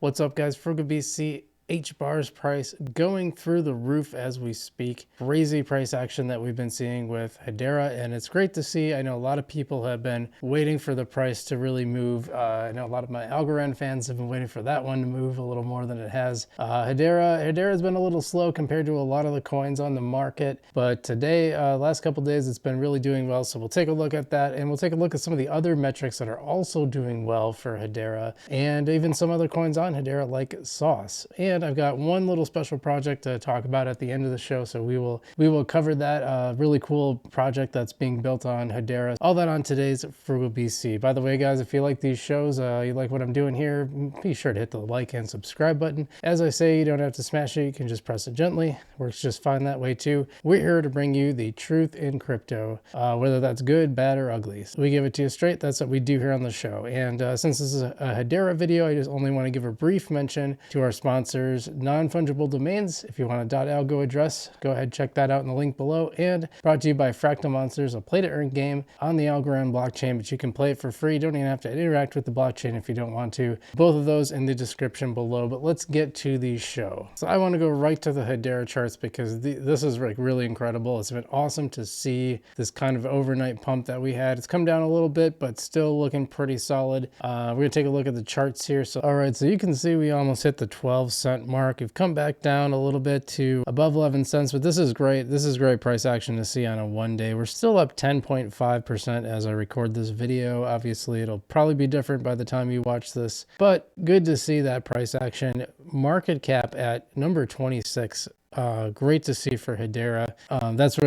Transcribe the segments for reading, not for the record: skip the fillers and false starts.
What's up, guys? FrugalBC. HBAR's price going through the roof as we speak. Crazy price action that we've been seeing with Hedera, and it's great to see. I know a lot of people have been waiting for the price to really move. I know a lot of my Algorand fans have been waiting for that one to move a little more than it has. Hedera has been a little slow compared to a lot of the coins on the market, but today, last couple days, it's been really doing well. So we'll take a look at that, and we'll take a look at some of the other metrics that are also doing well for Hedera, and even some other coins on Hedera like Sauce. And I've got one little special project to talk about at the end of the show, so we will cover that really cool project that's being built on Hedera. All that on today's FrugalBC. By the way, guys, if you like these shows, you like what I'm doing here, be sure to hit the like and subscribe button. As I say, you don't have to smash it, you can just press it gently. Works just fine that way too. We're here to bring you the truth in crypto, whether that's good, bad, or ugly. So we give it to you straight. That's what we do here on the show. And since this is a Hedera video, I just only want to give a brief mention to our sponsors, non-fungible domains. If you want a .algo address, go ahead, check that out in the link below. And brought to you by Fractal Monsters, a play-to-earn game on the Algorand blockchain, but you can play it for free. You don't even have to interact with the blockchain if you don't want to. Both of those in the description below, but let's get to the show. So I want to go right to the Hedera charts because this is like really incredible. It's been awesome to see this kind of overnight pump that we had. It's come down a little bit, but still looking pretty solid. We're gonna take a look at the charts here. So, all right, so you can see we almost hit the 12-cent mark. We've come back down a little bit to above 11 cents, but this is great. This is great price action to see on a one day. We're still up 10.5% as I record this video. Obviously, it'll probably be different by the time you watch this, but good to see that price action. Market cap at number 26. Great to see for Hedera. That's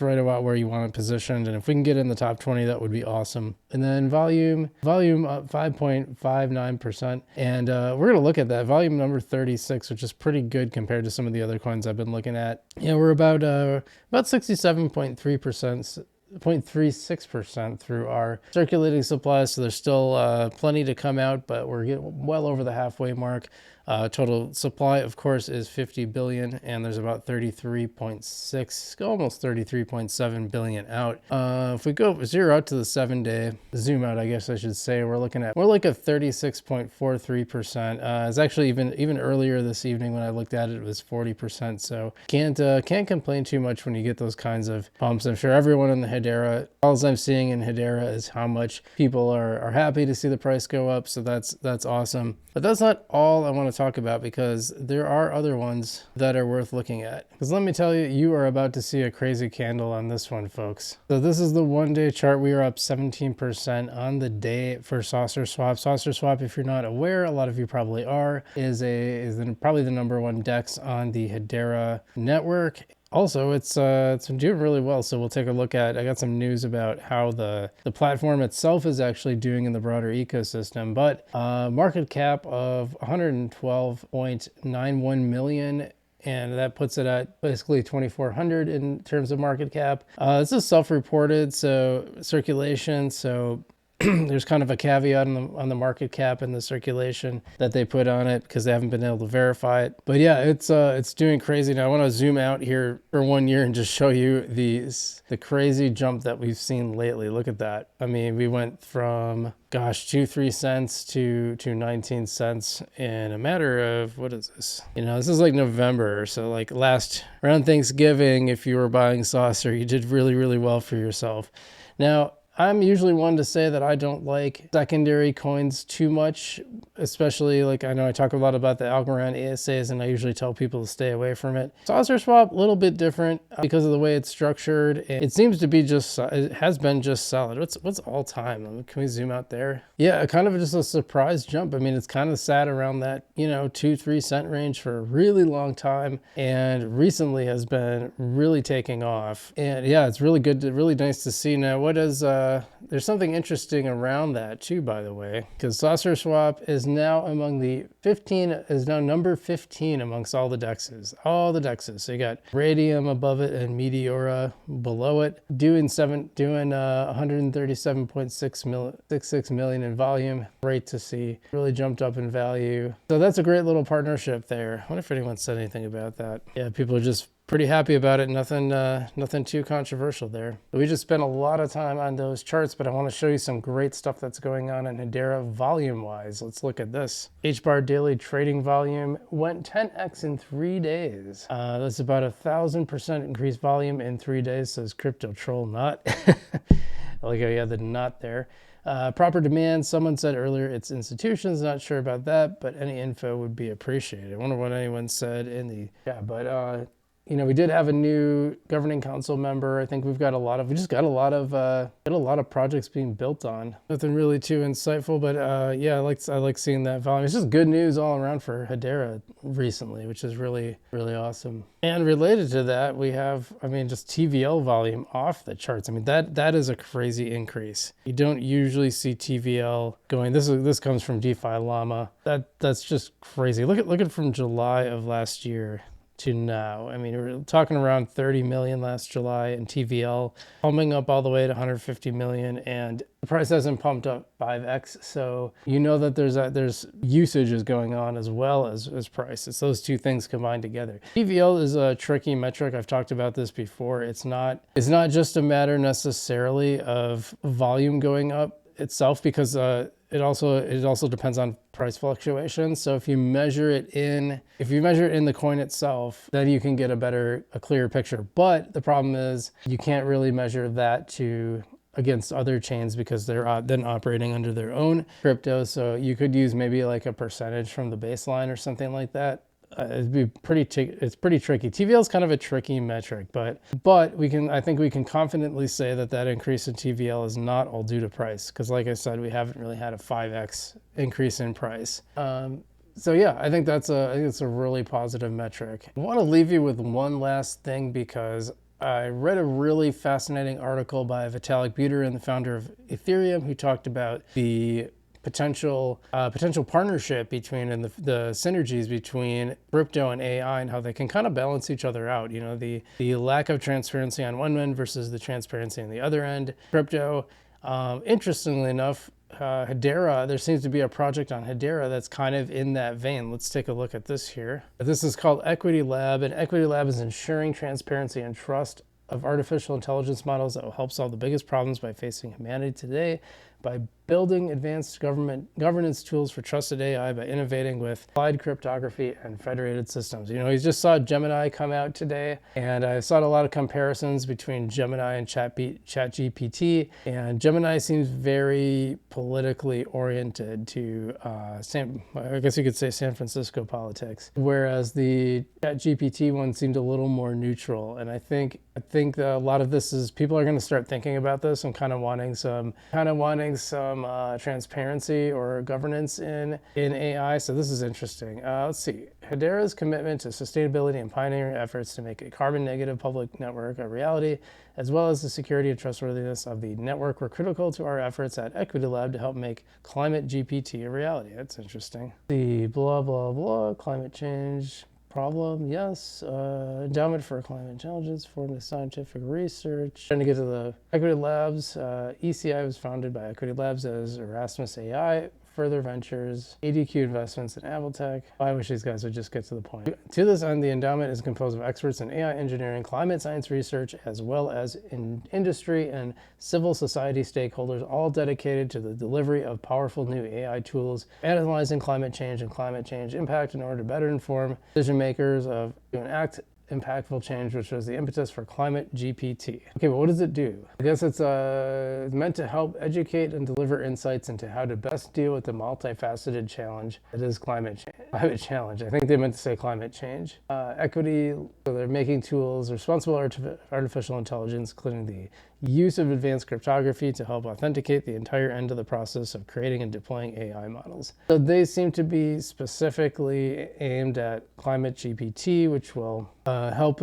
right about where you want it positioned, and if we can get in the top 20, that would be awesome. And then volume up 5.59%, and we're gonna look at that volume number 36, which is pretty good compared to some of the other coins I've been looking at. Yeah, we're about 67.3%. 0.36% through our circulating supply, so there's still plenty to come out, but we're getting well over the halfway mark. Total supply, of course, is 50 billion, and there's about 33.6, almost 33.7 billion out. If we go zero out to the 7-day, zoom out, I guess I should say, we're looking at more like a 36.43%. It's actually even earlier this evening when I looked at it, it was 40%. So can't complain too much when you get those kinds of pumps. I'm sure everyone in the Hedera, all I'm seeing in Hedera is how much people are happy to see the price go up. So that's awesome. But that's not all I want to talk about, because there are other ones that are worth looking at. Because let me tell you, you are about to see a crazy candle on this one, folks. So this is the one-day chart. We are up 17% on the day for Saucer Swap. Saucer Swap, if you're not aware, a lot of you probably are, is probably the #1 DEX on the Hedera network. Also, it's doing really well, so we'll take a look at, I got some news about how the platform itself is actually doing in the broader ecosystem, but market cap of 112.91 million, and that puts it at basically 2,400 in terms of market cap. This is self-reported, so circulation, so there's kind of a caveat on the market cap and the circulation that they put on it because they haven't been able to verify it. But yeah, it's doing crazy. Now I want to zoom out here for 1 year and just show you the crazy jump that we've seen lately. Look at that. I mean, we went from, gosh, 2-3 cents to 19 cents in a matter of, what is this? You know, this is like November. So like last around Thanksgiving, if you were buying Saucer, you did really, really well for yourself. Now, I'm usually one to say that I don't like secondary coins too much, especially like I know I talk a lot about the Algorand ASAs, and I usually tell people to stay away from it. Saucer Swap, a little bit different because of the way it's structured. It seems to be it has been just solid. What's all time? Can we zoom out there? Yeah, kind of just a surprise jump. I mean, it's kind of sat around that, you know, 2-3 cent range for a really long time, and recently has been really taking off. And yeah, it's really good, really nice to see. Now, what is there's something interesting around that too, by the way, because Saucer Swap is now among the number 15 amongst all the DEXs. So you got Radium above it and Meteora below it, doing 137.66 million in volume. Great to see. Really jumped up in value. So that's a great little partnership there. I wonder if anyone said anything about that. Yeah, people are just pretty happy about it. Nothing too controversial there. We just spent a lot of time on those charts, but I want to show you some great stuff that's going on in Hedera volume-wise. Let's look at this. HBAR daily trading volume went 10x in 3 days. That's about 1,000% increased volume in 3 days, says Crypto Troll Not. I like how you had the not there. Proper demand, someone said earlier it's institutions, not sure about that, but any info would be appreciated. I wonder what anyone said in the, you know, we did have a new governing council member. I think we just got a lot of projects being built on. Nothing really too insightful, but yeah, I like seeing that volume. It's just good news all around for Hedera recently, which is really, really awesome. And related to that, we have, I mean, just TVL volume off the charts. I mean, that is a crazy increase. You don't usually see TVL going. This comes from DeFi Llama. That's just crazy. Look at from July of last year to now. I mean, we're talking around 30 million last July, and TVL pumping up all the way to 150 million, and the price hasn't pumped up 5x. So you know that there's usage is going on as well as price. It's those two things combined together. TVL is a tricky metric. I've talked about this before. It's not just a matter necessarily of volume going up itself, because it also depends on price fluctuations. So if you measure it in the coin itself, then you can get a clearer picture. But the problem is you can't really measure that against other chains, because they're then operating under their own crypto. So you could use maybe like a percentage from the baseline or something like that. It's pretty tricky. TVL is kind of a tricky metric, but I think we can confidently say that increase in TVL is not all due to price, because like I said, we haven't really had a 5x increase in price. So yeah, I think it's a really positive metric. I want to leave you with one last thing, because I read a really fascinating article by Vitalik Buterin, the founder of Ethereum, who talked about the potential partnership between, and the synergies between crypto and AI, and how they can kind of balance each other out. You know, the lack of transparency on one end versus the transparency on the other end. Crypto, interestingly enough, Hedera, there seems to be a project on Hedera that's kind of in that vein. Let's take a look at this here. This is called Equity Lab, and Equity Lab is ensuring transparency and trust of artificial intelligence models that will help solve the biggest problems by facing humanity today, by building advanced governance tools for trusted AI, by innovating with applied cryptography and federated systems. You know, he just saw Gemini come out today, and I saw a lot of comparisons between Gemini and ChatGPT, and Gemini seems very politically oriented to I guess you could say San Francisco politics, whereas the ChatGPT one seemed a little more neutral. And I think that a lot of this is people are going to start thinking about this and kind of wanting some transparency or governance in AI. So this is interesting. Let's see. Hedera's commitment to sustainability and pioneering efforts to make a carbon negative public network a reality, as well as the security and trustworthiness of the network, were critical to our efforts at Equity Lab to help make Climate GPT a reality. That's interesting. The blah, blah, blah, climate change problem, yes. Endowment for Climate Intelligence, formed of scientific research. Trying to get to the Equity Labs. ECI was founded by Equity Labs as Erasmus AI, Further Ventures, ADQ Investments, and Avaltech. I wish these guys would just get to the point. To this end, the endowment is composed of experts in AI engineering, climate science research, as well as in industry and civil society stakeholders, all dedicated to the delivery of powerful new AI tools, analyzing climate change and climate change impact in order to better inform decision makers to enact impactful change, which was the impetus for Climate GPT. Okay, but what does it do? I guess it's meant to help educate and deliver insights into how to best deal with the multifaceted challenge that is climate challenge. I think they meant to say climate change. Equity, so they're making tools, responsible artificial intelligence, including the use of advanced cryptography to help authenticate the entire end of the process of creating and deploying AI models. So they seem to be specifically aimed at Climate GPT, which will help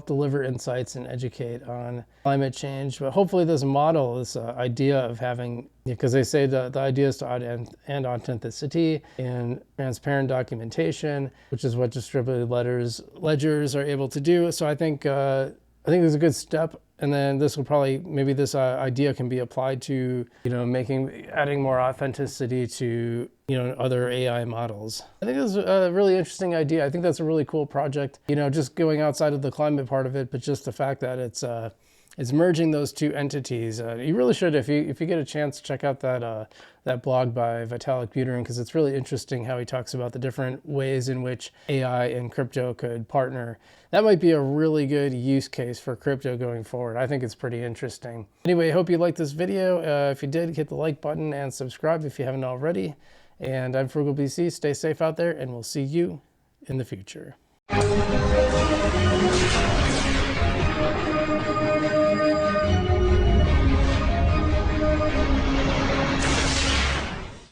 deliver insights and educate on climate change. But hopefully this model, this idea of having, because they say the idea is to add authenticity and transparent documentation, which is what distributed ledgers are able to do. So I think there's a good step And then this will probably, maybe this idea can be applied to, adding more authenticity to, other AI models. I think that's a really interesting idea. I think that's a really cool project, just going outside of the climate part of it, but just the fact that it's merging those two entities. You really should, if you get a chance, check out that blog by Vitalik Buterin, because it's really interesting how he talks about the different ways in which AI and crypto could partner. That might be a really good use case for crypto going forward. I think it's pretty interesting. Anyway, I hope you liked this video. If you did, hit the like button and subscribe if you haven't already. And I'm Frugal BC. Stay safe out there, and we'll see you in the future.